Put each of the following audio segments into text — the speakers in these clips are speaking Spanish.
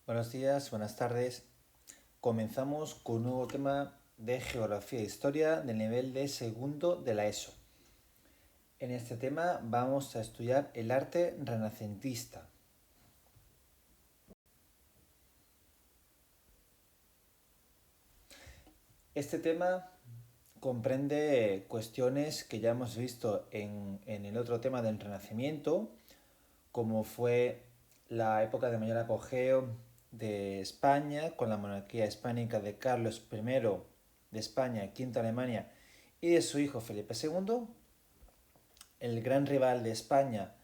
Buenos días, buenas tardes. Comenzamos con un nuevo tema de geografía e historia del nivel de segundo de la ESO. En este tema vamos a estudiar el arte renacentista. Este tema comprende cuestiones que ya hemos visto en el otro tema del Renacimiento, como fue la época de mayor apogeo de España, con la monarquía hispánica de Carlos I de España, Quinto Alemania, y de su hijo Felipe II, el gran rival de España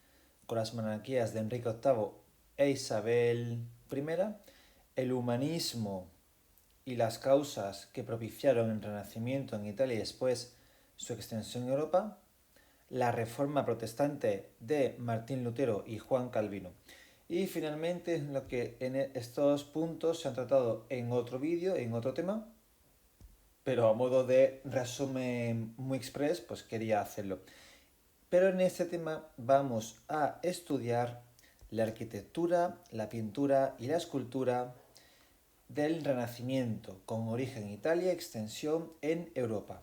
con las monarquías de Enrique VIII e Isabel I, el humanismo y las causas que propiciaron el Renacimiento en Italia y después su extensión en Europa, la reforma protestante de Martín Lutero y Juan Calvino. Y finalmente, lo que en estos puntos se han tratado en otro vídeo, en otro tema, pero a modo de resumen muy express, pues quería hacerlo. Pero en este tema vamos a estudiar la arquitectura, la pintura y la escultura del Renacimiento, con origen en Italia y extensión en Europa.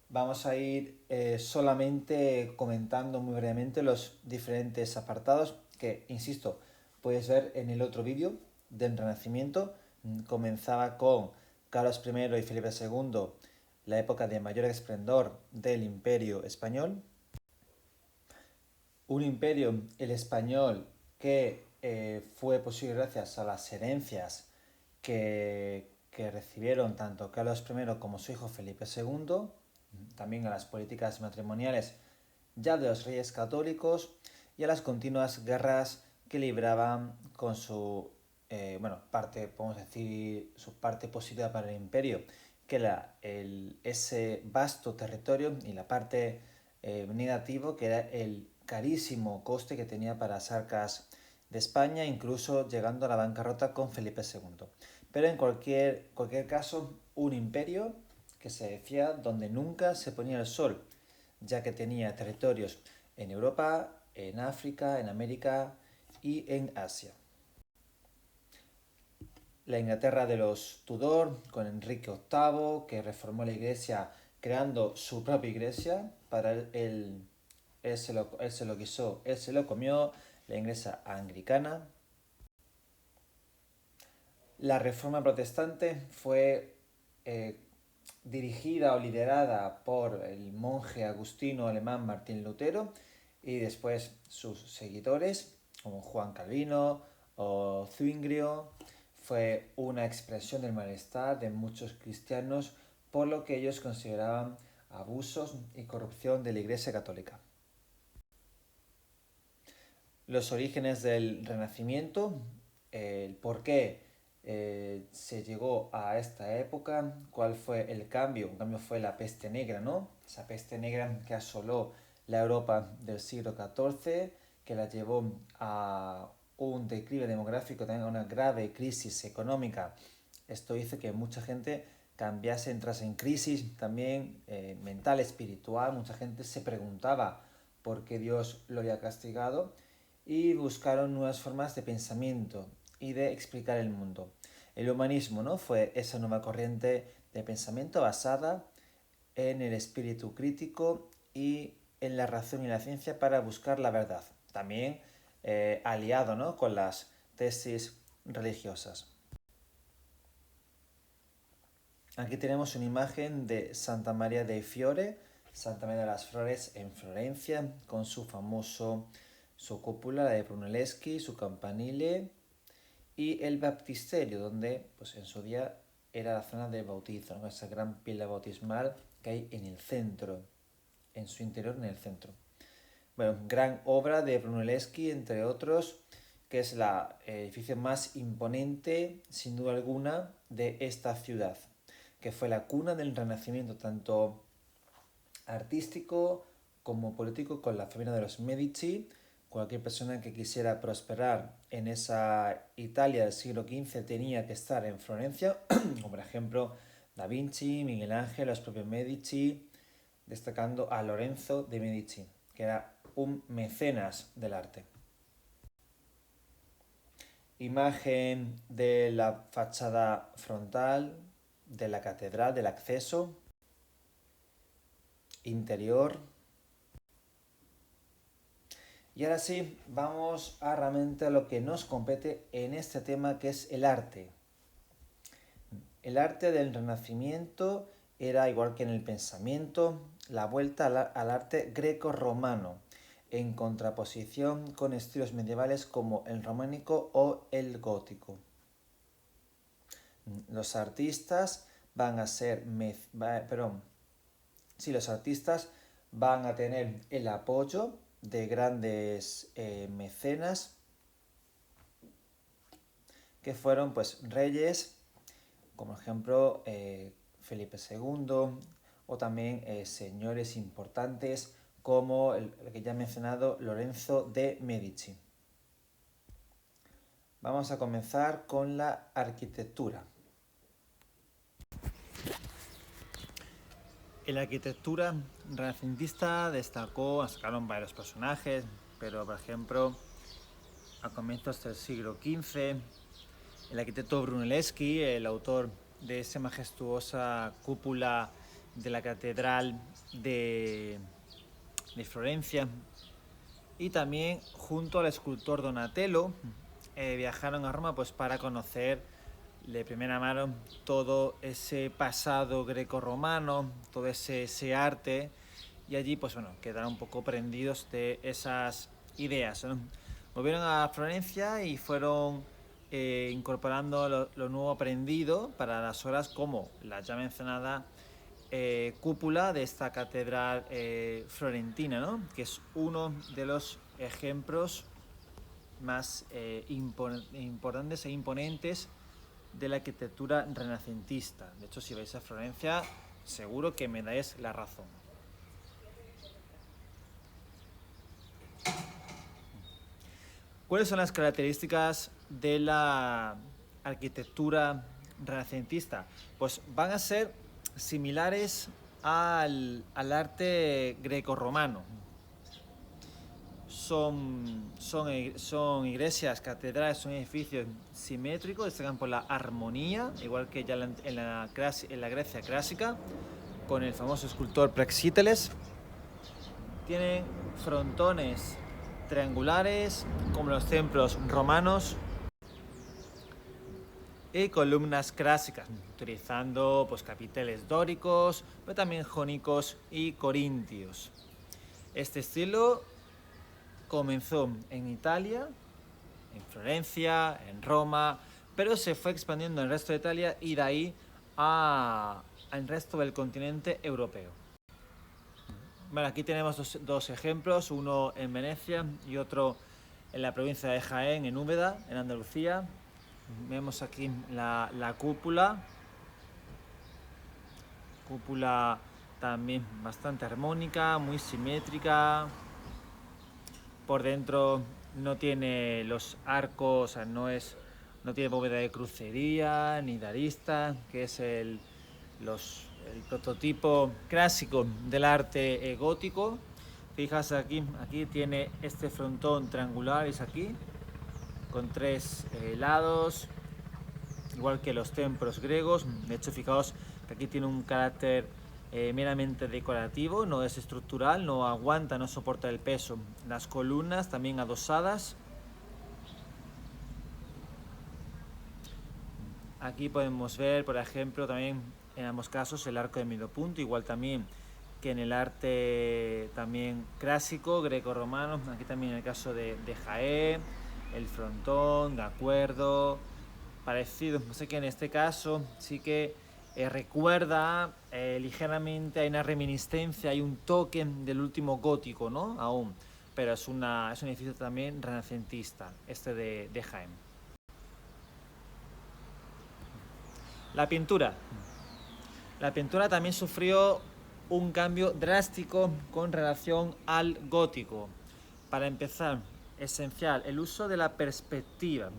Vamos a ir solamente comentando muy brevemente los diferentes apartados que, insisto, puedes ver en el otro vídeo del Renacimiento. Comenzaba con Carlos I y Felipe II, la época de mayor esplendor del Imperio Español. Un imperio, el español, que fue posible gracias a las herencias que recibieron tanto Carlos I como su hijo Felipe II, también a las políticas matrimoniales ya de los reyes católicos y a las continuas guerras que libraban con su parte, podemos decir, su parte positiva para el imperio, que era ese vasto territorio, y la parte negativo, que era el carísimo coste que tenía para las arcas de España, incluso llegando a la bancarrota con Felipe II. Pero en cualquier caso, un imperio que se decía donde nunca se ponía el sol, ya que tenía territorios en Europa, en África, en América y en Asia. La Inglaterra de los Tudor, con Enrique VIII, que reformó la iglesia creando su propia iglesia, para él se lo quiso, él se lo comió, la iglesia anglicana. La reforma protestante fue eh, dirigida o liderada por el monje agustino alemán Martín Lutero y después sus seguidores como Juan Calvino o Zwingli. Fue una expresión del malestar de muchos cristianos por lo que ellos consideraban abusos y corrupción de la Iglesia Católica. Los orígenes del Renacimiento, el por qué se llegó a esta época, cuál fue el cambio. Un cambio fue la peste negra, ¿no? Esa peste negra que asoló la Europa del siglo XIV, que la llevó a un declive demográfico, también a una grave crisis económica. Esto hizo que mucha gente cambiase, entrase en crisis también mental, espiritual. Mucha gente se preguntaba por qué Dios lo había castigado y buscaron nuevas formas de pensamiento y de explicar el mundo. El humanismo, ¿no? Fue esa nueva corriente de pensamiento basada en el espíritu crítico y en la razón y la ciencia para buscar la verdad. También aliado, ¿no?, con las tesis religiosas. Aquí tenemos una imagen de Santa María dei Fiore, Santa María de las Flores en Florencia, con su cúpula, la de Brunelleschi, su campanile y el baptisterio, donde pues en su día era la zona del bautizo, ¿no?, esa gran pila bautismal que hay en el centro, en su interior, en el centro. Bueno, gran obra de Brunelleschi, entre otros, que es el edificio más imponente, sin duda alguna, de esta ciudad, que fue la cuna del Renacimiento, tanto artístico como político, con la familia de los Medici. Cualquier persona que quisiera prosperar en esa Italia del siglo XV tenía que estar en Florencia, como por ejemplo Da Vinci, Miguel Ángel, los propios Medici, destacando a Lorenzo de Medici, que era un mecenas del arte. Imagen de la fachada frontal de la catedral, del acceso interior. Y ahora sí, vamos a realmente a lo que nos compete en este tema, que es el arte. El arte del Renacimiento era, igual que en el pensamiento, la vuelta al arte greco-romano, en contraposición con estilos medievales como el románico o el gótico. Los artistas van a ser, los artistas van a tener el apoyo de grandes mecenas que fueron pues reyes, como ejemplo Felipe II, o también señores importantes como el que ya he mencionado, Lorenzo de Medici. Vamos a comenzar con la arquitectura. En la arquitectura renacentista destacaron varios personajes, pero por ejemplo, a comienzos del siglo XV, el arquitecto Brunelleschi, el autor de esa majestuosa cúpula de la catedral de Florencia, y también junto al escultor Donatello viajaron a Roma pues para conocer de primera mano todo ese pasado greco-romano, todo ese arte, y allí pues bueno, quedaron un poco prendidos de esas ideas, ¿no? Volvieron a Florencia y fueron incorporando lo nuevo aprendido para las obras, como la ya mencionada cúpula de esta catedral florentina, ¿no? Que es uno de los ejemplos más importantes e imponentes de la arquitectura renacentista. De hecho, si vais a Florencia, seguro que me dais la razón. ¿Cuáles son las características de la arquitectura renacentista? Pues van a ser similares al arte grecorromano. Son iglesias, catedrales, son edificios simétricos, destacan por la armonía, igual que ya en la Grecia clásica, con el famoso escultor Praxíteles. Tienen frontones triangulares, como los templos romanos, y columnas clásicas, utilizando pues capiteles dóricos, pero también jónicos y corintios. Este estilo comenzó en Italia, en Florencia, en Roma, pero se fue expandiendo en el resto de Italia y de ahí al resto del continente europeo. Bueno, aquí tenemos dos ejemplos, uno en Venecia y otro en la provincia de Jaén, en Úbeda, en Andalucía. Vemos aquí la cúpula también bastante armónica, muy simétrica. Por dentro no tiene los arcos, o sea, no tiene bóveda de crucería ni de arista, que es el prototipo clásico del arte gótico. Fijas aquí tiene este frontón triangular, es aquí, con tres lados, igual que los templos griegos. De hecho, fijaos que aquí tiene un carácter meramente decorativo, no es estructural, no aguanta, no soporta el peso. Las columnas también adosadas. Aquí podemos ver, por ejemplo, también en ambos casos el arco de medio punto, igual también que en el arte también clásico, greco-romano. Aquí también en el caso de Jaén, el frontón, de acuerdo, parecido. No sé, que en este caso sí que recuerda ligeramente, hay una reminiscencia, hay un toque del último gótico, ¿no? Aún, pero es un edificio también renacentista, este de Jaén. La pintura. La pintura también sufrió un cambio drástico con relación al gótico. Para empezar, esencial, el uso de la perspectiva.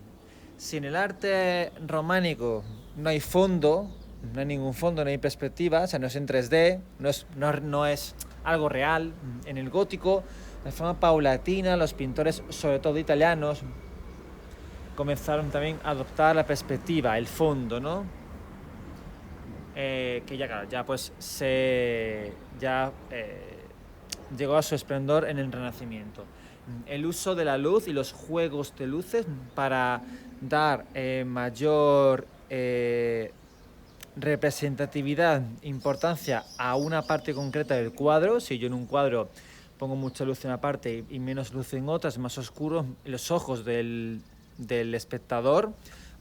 Si en el arte románico no hay fondo, no hay ningún fondo, no hay perspectiva, o sea, no es en 3D, no es algo real. En el gótico, de forma paulatina, los pintores, sobre todo italianos, comenzaron también a adoptar la perspectiva, el fondo, ¿no? Que ya, claro, ya pues llegó a su esplendor en el Renacimiento. El uso de la luz y los juegos de luces para dar mayor representatividad, importancia a una parte concreta del cuadro. Si yo en un cuadro pongo mucha luz en una parte y menos luz en otras, más oscuro, los ojos del espectador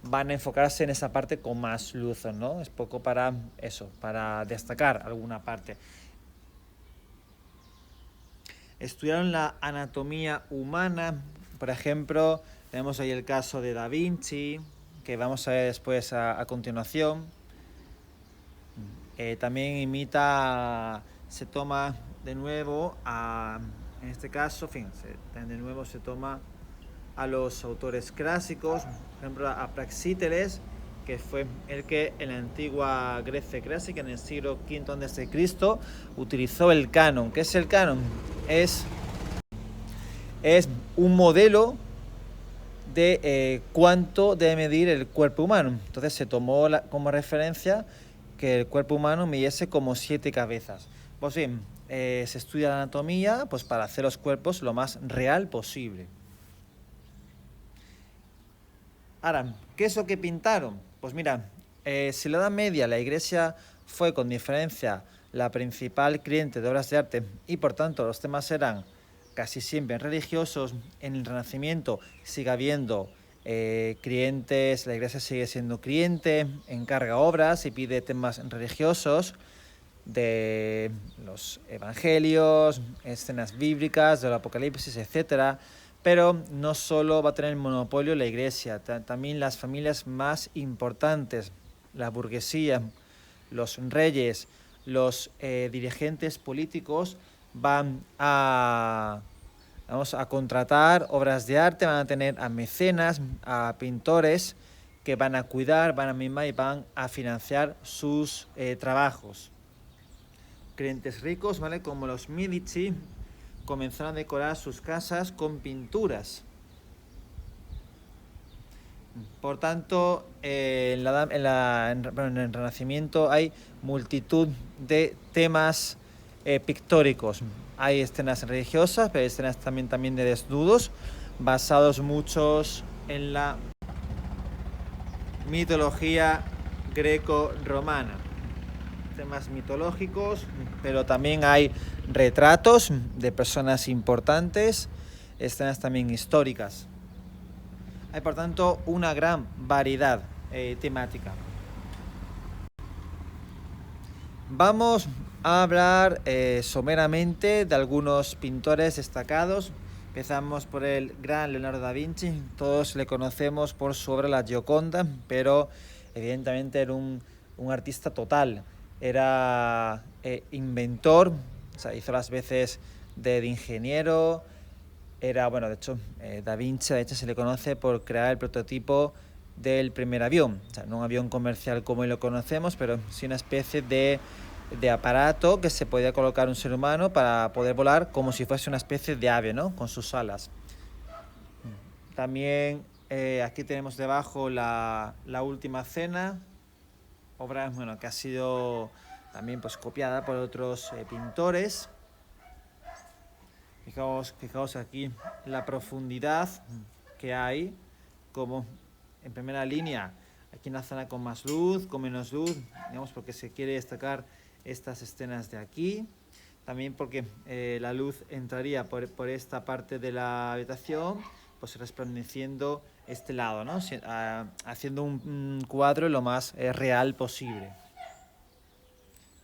van a enfocarse en esa parte con más luz, ¿no? Es poco para eso, para destacar alguna parte. Estudiaron la anatomía humana, por ejemplo, tenemos ahí el caso de Da Vinci, que vamos a ver después a continuación. También se toma de nuevo, en este caso, de nuevo se toma a los autores clásicos, por ejemplo a Praxíteles, que fue el que en la antigua Grecia clásica, en el siglo V a.C., utilizó el canon. ¿Qué es el canon? Es un modelo de cuánto debe medir el cuerpo humano. Entonces se tomó como referencia que el cuerpo humano midiese como 7 cabezas. Pues bien, se estudia la anatomía pues para hacer los cuerpos lo más real posible. Ahora, ¿qué es lo que pintaron? Pues mira, si en la Edad Media la Iglesia fue con diferencia la principal cliente de obras de arte y por tanto los temas eran casi siempre religiosos, en el Renacimiento sigue habiendo clientes, la Iglesia sigue siendo cliente, encarga obras y pide temas religiosos de los evangelios, escenas bíblicas, del Apocalipsis, etcétera. Pero no solo va a tener el monopolio la Iglesia, también las familias más importantes, la burguesía, los reyes, los dirigentes políticos van a contratar obras de arte, van a tener a mecenas, a pintores que van a cuidar, van a mimar y van a financiar sus trabajos. Clientes ricos, ¿vale? Como los Medici, comenzaron a decorar sus casas con pinturas. Por tanto, en el Renacimiento hay multitud de temas pictóricos. Hay escenas religiosas, pero hay escenas también de desnudos, basados muchos en la mitología greco-romana. Temas mitológicos, pero también hay retratos de personas importantes, escenas también históricas. Hay por tanto una gran variedad temática. Vamos a hablar someramente de algunos pintores destacados. Empezamos por el gran Leonardo da Vinci. Todos le conocemos por su obra La Gioconda, pero evidentemente era un artista total. Era inventor, o sea, hizo las veces de ingeniero. Era, bueno, de hecho, Da Vinci, de hecho, se le conoce por crear el prototipo del primer avión. O sea, no un avión comercial como hoy lo conocemos, pero sí una especie de aparato que se podía colocar un ser humano para poder volar como si fuese una especie de ave, ¿no? Con sus alas. También aquí tenemos debajo la última cena, obra, bueno, que ha sido también pues copiada por otros pintores. Fijaos aquí la profundidad que hay, como en primera línea, aquí en la zona con más luz, con menos luz, digamos porque se quiere destacar estas escenas de aquí. También porque la luz entraría por esta parte de la habitación, pues resplandeciendo este lado, ¿no? Haciendo un cuadro lo más real posible.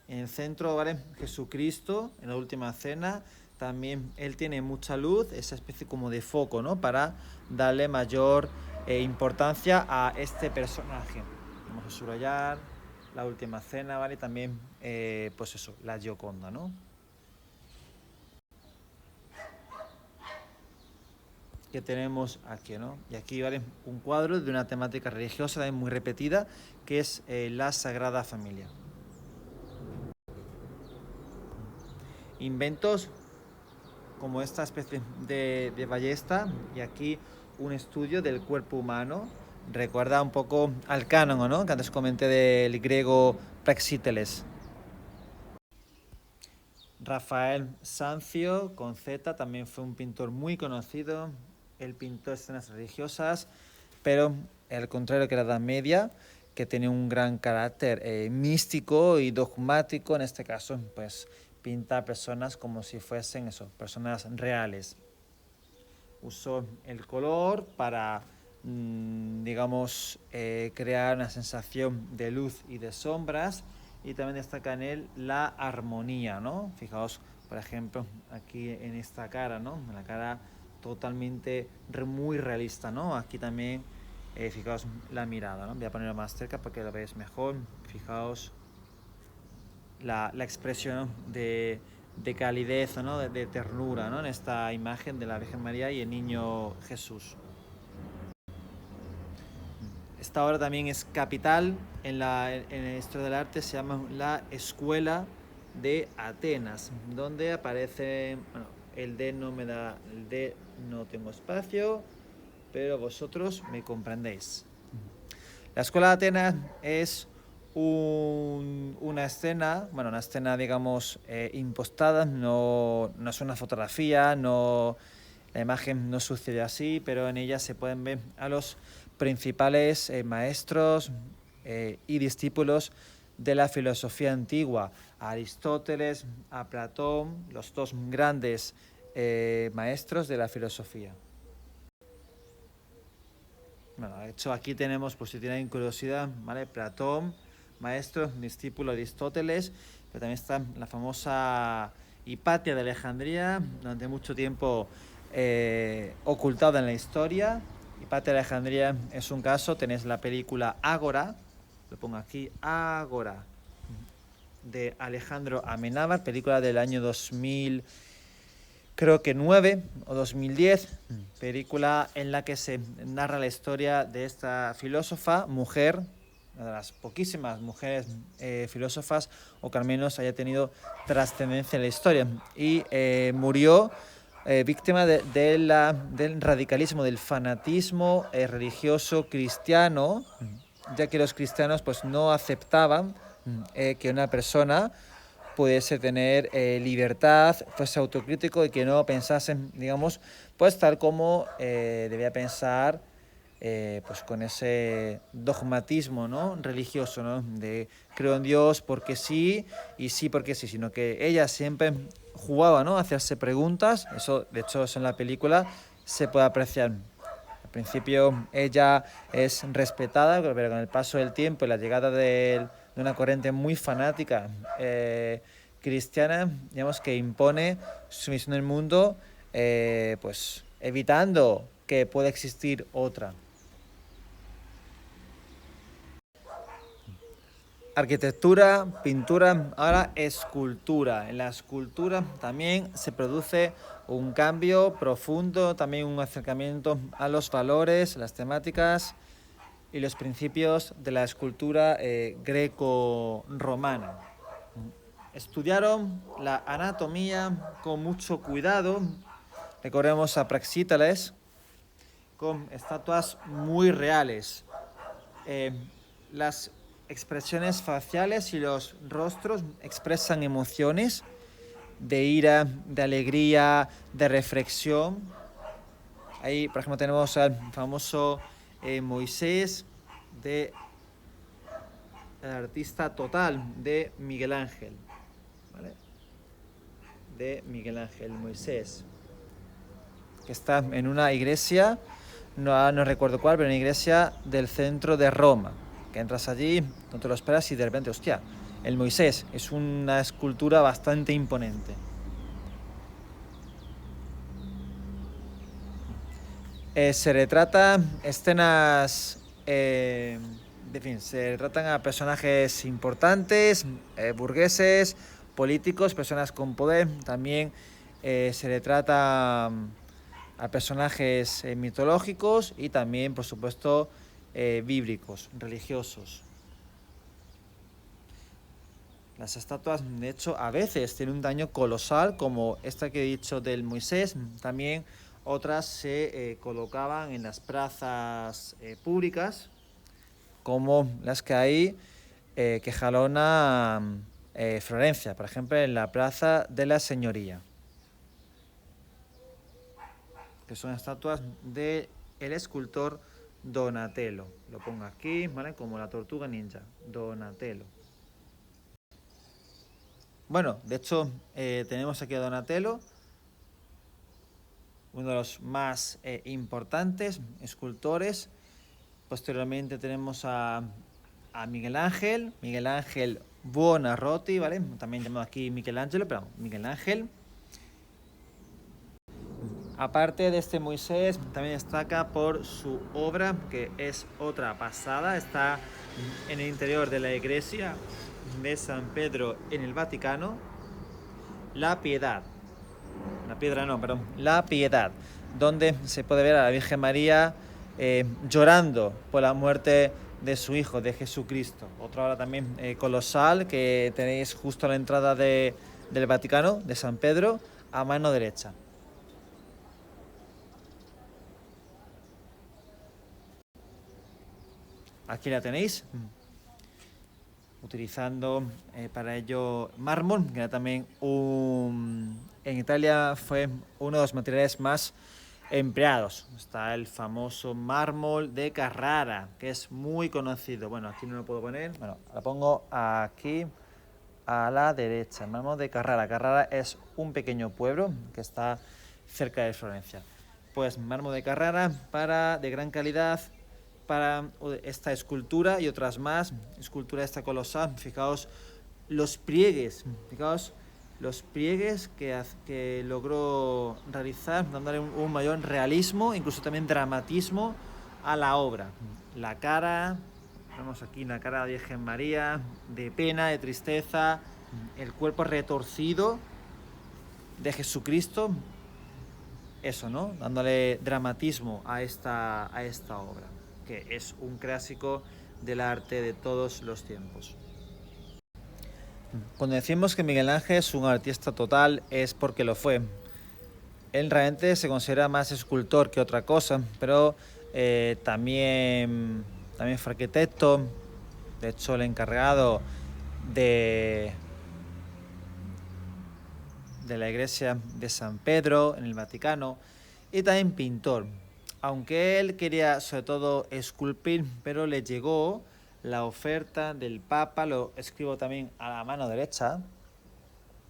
En el centro, ¿vale? Jesucristo, en la última cena, también él tiene mucha luz, esa especie como de foco, ¿no? Para darle mayor importancia a este personaje. Vamos a subrayar la última cena, ¿vale? También, pues eso, la Gioconda, ¿no? Que tenemos aquí, ¿no? Y aquí, ¿vale? Un cuadro de una temática religiosa también muy repetida, que es la Sagrada Familia. Inventos como esta especie de ballesta, y aquí un estudio del cuerpo humano. Recuerda un poco al canon, ¿no? Que antes comenté del griego Praxíteles. Rafael Sanzio, con Z, también fue un pintor muy conocido. Él pintó escenas religiosas, pero al contrario que la Edad Media, que tenía un gran carácter místico y dogmático. En este caso, pues pinta a personas como si fuesen eso, personas reales. Usó el color para, digamos, crear una sensación de luz y de sombras, y también destaca en él la armonía, ¿no? Fijaos, por ejemplo, aquí en esta cara, ¿no? La cara totalmente muy realista, ¿no? Aquí también, fijaos la mirada, ¿no? Voy a ponerlo más cerca para que lo veáis mejor. Fijaos la expresión de calidez, ¿no? De ternura, ¿no? En esta imagen de la Virgen María y el niño Jesús. Esta obra también es capital en la historia del arte, se llama la Escuela de Atenas, donde aparece, bueno, el D no tengo espacio, pero vosotros me comprendéis. La Escuela de Atenas es una escena, digamos, impostada, no es una fotografía, la imagen no sucede así, pero en ella se pueden ver a los principales maestros y discípulos de la filosofía antigua, a Aristóteles, a Platón, los dos grandes maestros de la filosofía. Bueno, de hecho aquí tenemos, por si tienen curiosidad, ¿vale? Platón, maestro, discípulo de Aristóteles, pero también está la famosa Hipatia de Alejandría, durante mucho tiempo ocultada en la historia. Hipatia de Alejandría es un caso, tenéis la película Ágora, lo pongo aquí, Ágora, de Alejandro Amenábar, película del año 2000, creo que 9 o 2010, película en la que se narra la historia de esta filósofa, mujer, una de las poquísimas mujeres filósofas, o que al menos haya tenido trascendencia en la historia, y murió víctima del radicalismo, del fanatismo religioso cristiano, ya que los cristianos pues no aceptaban que una persona pudiese tener libertad, fuese autocrítico y que no pensasen, digamos, pues tal como debía pensar, pues con ese dogmatismo, ¿no? Religioso, ¿no? De creo en Dios porque sí y sí porque sí, sino que ella siempre jugaba, ¿no? A hacerse preguntas. Eso, de hecho, eso en la película se puede apreciar. Al principio ella es respetada, pero con el paso del tiempo y la llegada de una corriente muy fanática cristiana, digamos, que impone su misión en el mundo, pues evitando que pueda existir otra. Arquitectura, pintura, ahora escultura. En la escultura también se produce un cambio profundo, también un acercamiento a los valores, las temáticas y los principios de la escultura greco-romana. Estudiaron la anatomía con mucho cuidado. Recordemos a Praxíteles con estatuas muy reales. Las expresiones faciales y los rostros expresan emociones de ira, de alegría, de reflexión. Ahí, por ejemplo, tenemos al famoso Moisés de el artista total de Miguel Ángel, ¿vale? De Miguel Ángel, Moisés, que está en una iglesia, no recuerdo cuál, pero en una iglesia del centro de Roma, que entras allí, no te lo esperas y de repente, hostia, el Moisés es una escultura bastante imponente. Se retrata escenas, se retratan a personajes importantes, burgueses, políticos, personas con poder. También se retrata a personajes mitológicos y también, por supuesto, bíblicos, religiosos. Las estatuas, de hecho, a veces tienen un daño colosal, como esta que he dicho del Moisés. También otras se colocaban en las plazas públicas, como las que hay que jalona Florencia, por ejemplo, en la Plaza de la Señoría, que son estatuas del escultor Donatello. Lo pongo aquí, ¿vale? Como la tortuga ninja, Donatello. Bueno, de hecho, tenemos aquí a Donatello, uno de los más importantes escultores. Posteriormente tenemos a Miguel Ángel Buonarroti, ¿vale? También llamado aquí Michelangelo, pero Miguel Ángel. Aparte de este Moisés, también destaca por su obra, que es otra pasada. Está en el interior de la iglesia de San Pedro en el Vaticano, La Piedad. La Piedad, donde se puede ver a la Virgen María llorando por la muerte de su Hijo, de Jesucristo. Otra obra también colosal que tenéis justo a la entrada del Vaticano, de San Pedro, a mano derecha. Aquí la tenéis, utilizando para ello mármol, que era también en Italia fue uno de los materiales más empleados. Está el famoso mármol de Carrara, que es muy conocido. Bueno, aquí no lo puedo poner. Bueno, lo pongo aquí a la derecha. El mármol de Carrara. Carrara es un pequeño pueblo que está cerca de Florencia. Pues mármol de Carrara de gran calidad para esta escultura y otras más. Escultura esta colosal. Fijaos los pliegues. Fijaos los pliegues que logró realizar, dándole un mayor realismo, incluso también dramatismo a la obra. La cara, vemos aquí la cara de Virgen María, de pena, de tristeza, el cuerpo retorcido de Jesucristo, eso, ¿no? Dándole dramatismo a esta obra, que es un clásico del arte de todos los tiempos. Cuando decimos que Miguel Ángel es un artista total es porque lo fue. Él realmente se considera más escultor que otra cosa, pero también fue arquitecto. De hecho, el encargado de la iglesia de San Pedro en el Vaticano, y también pintor. Aunque él quería sobre todo esculpir, pero le llegó la oferta del Papa, lo escribo también a la mano derecha,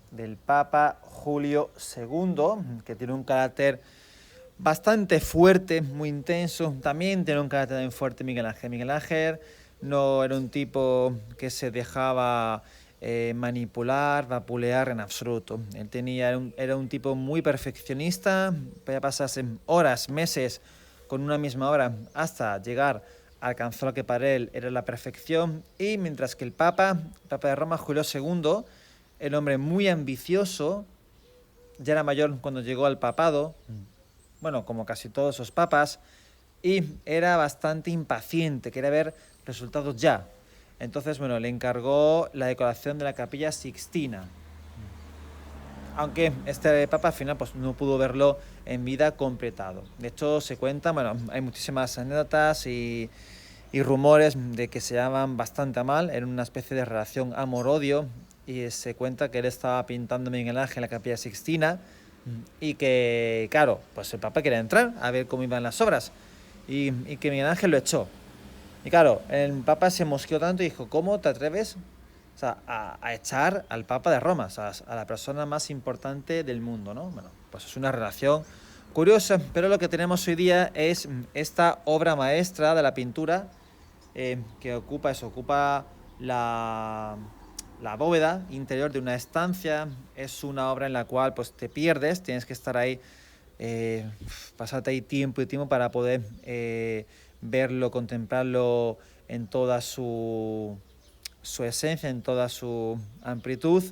del Papa Julio II, que tiene un carácter bastante fuerte, muy intenso. También tiene un carácter muy fuerte Miguel Ángel. Miguel Ángel no era un tipo que se dejaba manipular, vapulear en absoluto. Él era un tipo muy perfeccionista, podía pasarse horas, meses con una misma obra hasta llegar a alcanzar lo que para él era la perfección. Y mientras que el Papa de Roma, Julio II, el hombre muy ambicioso, ya era mayor cuando llegó al papado, bueno, como casi todos los papas, y era bastante impaciente, quería ver resultados ya. Entonces, bueno, le encargó la decoración de la Capilla Sixtina. Aunque este papa al final pues, no pudo verlo en vida completado. De hecho, se cuenta, bueno, hay muchísimas anécdotas y rumores de que se llaman bastante mal, era una especie de relación amor-odio, y se cuenta que él estaba pintando Miguel Ángel en la Capilla Sixtina y que, claro, pues el Papa quería entrar a ver cómo iban las obras y que Miguel Ángel lo echó. Y claro, el Papa se mosqueó tanto y dijo, ¿cómo te atreves a echar al Papa de Roma, a la persona más importante del mundo, ¿no? Bueno, pues es una relación curiosa, pero lo que tenemos hoy día es esta obra maestra de la pintura que ocupa la bóveda interior de una estancia. Es una obra en la cual pues te pierdes, tienes que estar ahí, pasarte ahí tiempo y tiempo para poder verlo, contemplarlo en toda su esencia, en toda su amplitud.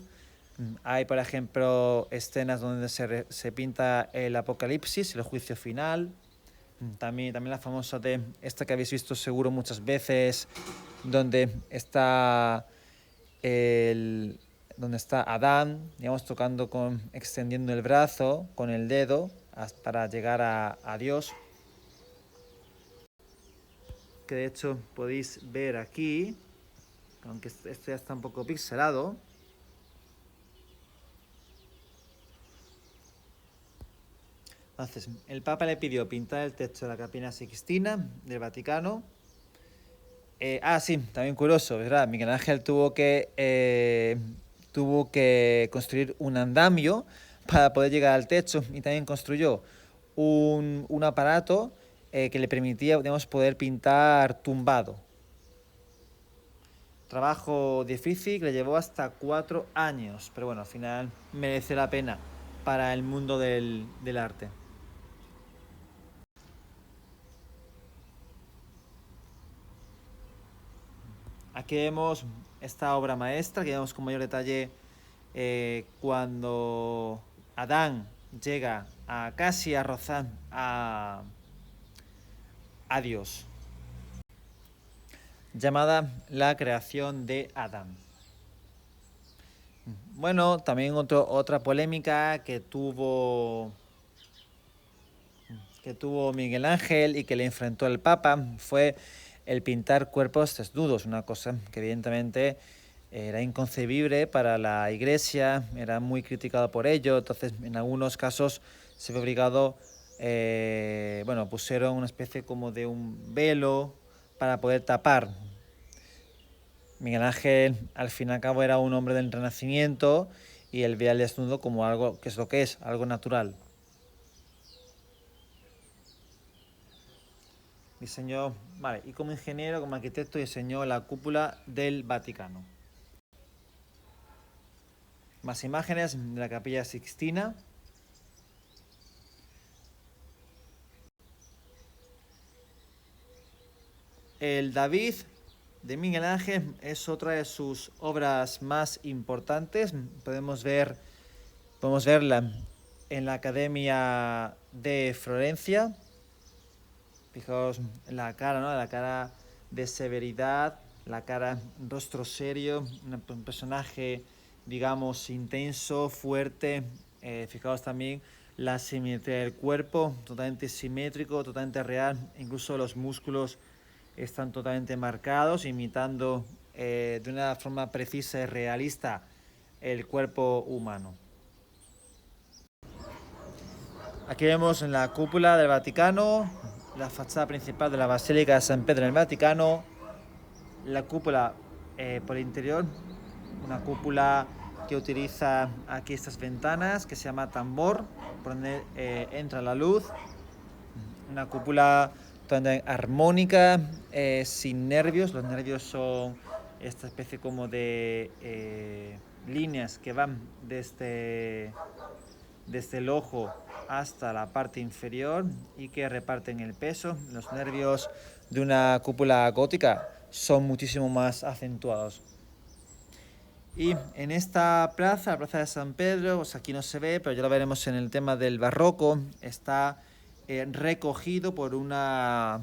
Hay, por ejemplo, escenas donde se pinta el Apocalipsis, el juicio final. También la famosa de esta que habéis visto seguro muchas veces, donde está Adán, digamos, extendiendo el brazo con el dedo para llegar a Dios, que de hecho podéis ver aquí, aunque esto ya está un poco pixelado. Entonces, el Papa le pidió pintar el techo de la Capilla Sixtina del Vaticano. Sí, también curioso, ¿verdad? Miguel Ángel tuvo que construir un andamio para poder llegar al techo, y también construyó un aparato que le permitía, digamos, poder pintar tumbado. Trabajo difícil que le llevó hasta 4 años, pero bueno, al final merece la pena para el mundo del arte. Aquí vemos esta obra maestra, que vemos con mayor detalle cuando Adán llega a casi a rozar a Dios, llamada La creación de Adán. Bueno, también otra polémica que tuvo Miguel Ángel y que le enfrentó el Papa fue el pintar cuerpos desnudos, una cosa que evidentemente era inconcebible para la Iglesia, era muy criticado por ello. Entonces en algunos casos se fue obligado, pusieron una especie como de un velo para poder tapar. Miguel Ángel al fin y al cabo era un hombre del Renacimiento y él veía el desnudo como algo que es lo que es, algo natural. Diseñó, vale, y como ingeniero, como arquitecto, diseñó la cúpula del Vaticano. Más imágenes de la Capilla Sixtina. El David de Miguel Ángel es otra de sus obras más importantes. Podemos verla en la Academia de Florencia. Fijaos en la cara, ¿no? La cara de severidad, la cara, rostro serio, un personaje, digamos, intenso, fuerte. Fijaos también la simetría del cuerpo, totalmente simétrico, totalmente real. Incluso los músculos están totalmente marcados, imitando de una forma precisa y realista el cuerpo humano. Aquí vemos en la cúpula del Vaticano, la fachada principal de la Basílica de San Pedro en el Vaticano, la cúpula por el interior, una cúpula que utiliza aquí estas ventanas que se llama tambor, por donde entra la luz, una cúpula totalmente armónica, sin nervios. Los nervios son esta especie como de líneas que van desde el ojo hasta la parte inferior y que reparten el peso. Los nervios de una cúpula gótica son muchísimo más acentuados. Y en esta plaza, la plaza de San Pedro, pues aquí no se ve, pero ya lo veremos en el tema del barroco, está recogido por una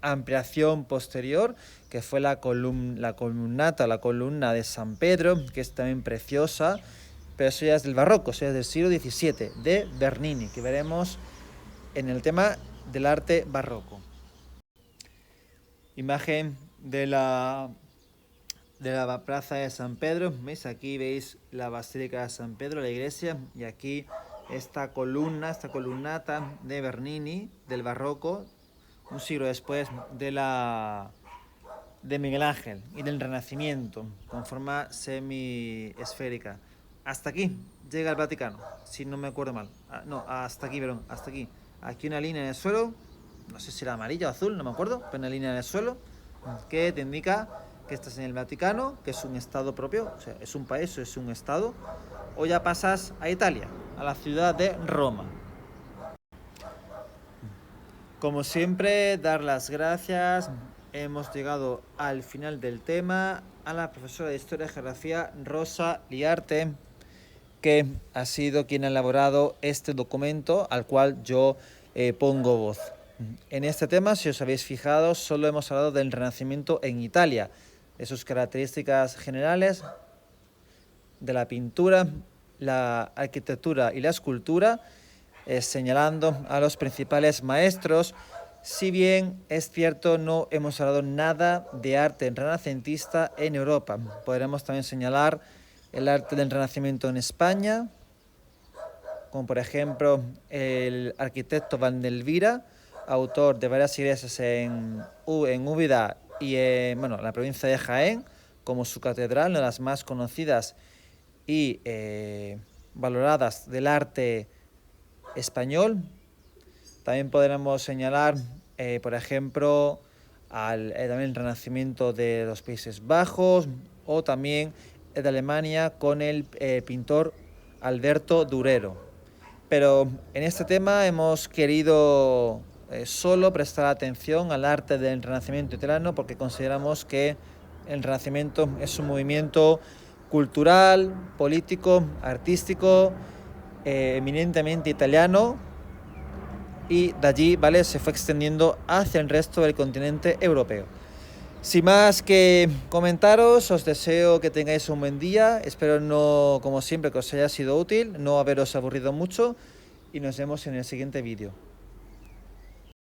ampliación posterior, que fue la columnata, la columna de San Pedro, que es también preciosa, pero eso ya es del barroco, eso ya es del siglo XVII, de Bernini, que veremos en el tema del arte barroco. Imagen de la plaza de San Pedro. ¿Veis? Aquí veis la Basílica de San Pedro, la iglesia, y aquí esta columnata de Bernini, del barroco, un siglo después de Miguel Ángel y del Renacimiento, con forma semi-esférica. Hasta aquí llega el Vaticano, si no me acuerdo mal. Hasta aquí, perdón, hasta aquí. Aquí una línea en el suelo, no sé si era amarilla o azul, no me acuerdo, pero una línea en el suelo que te indica que estás en el Vaticano, que es un estado propio, o sea, es un país, es un estado, o ya pasas a Italia, a la ciudad de Roma. Como siempre, dar las gracias. Hemos llegado al final del tema, a la profesora de Historia y Geografía Rosa Liarte, que ha sido quien ha elaborado este documento al cual yo pongo voz. En este tema, si os habéis fijado, solo hemos hablado del Renacimiento en Italia, de sus características generales, de la pintura, la arquitectura y la escultura, señalando a los principales maestros. Si bien es cierto, no hemos hablado nada de arte renacentista en Europa. Podremos también señalar el arte del Renacimiento en España, como por ejemplo el arquitecto Vandelvira, autor de varias iglesias en Úbeda y en la provincia de Jaén, como su catedral, una de las más conocidas y valoradas del arte español. También podremos señalar, por ejemplo, también el Renacimiento de los Países Bajos o también de Alemania con el pintor Alberto Durero. Pero en este tema hemos querido solo prestar atención al arte del Renacimiento italiano porque consideramos que el Renacimiento es un movimiento cultural, político, artístico, eminentemente italiano, y de allí, ¿vale?, se fue extendiendo hacia el resto del continente europeo. Sin más que comentaros, os deseo que tengáis un buen día. Espero no, como siempre, que os haya sido útil, no haberos aburrido mucho y nos vemos en el siguiente vídeo.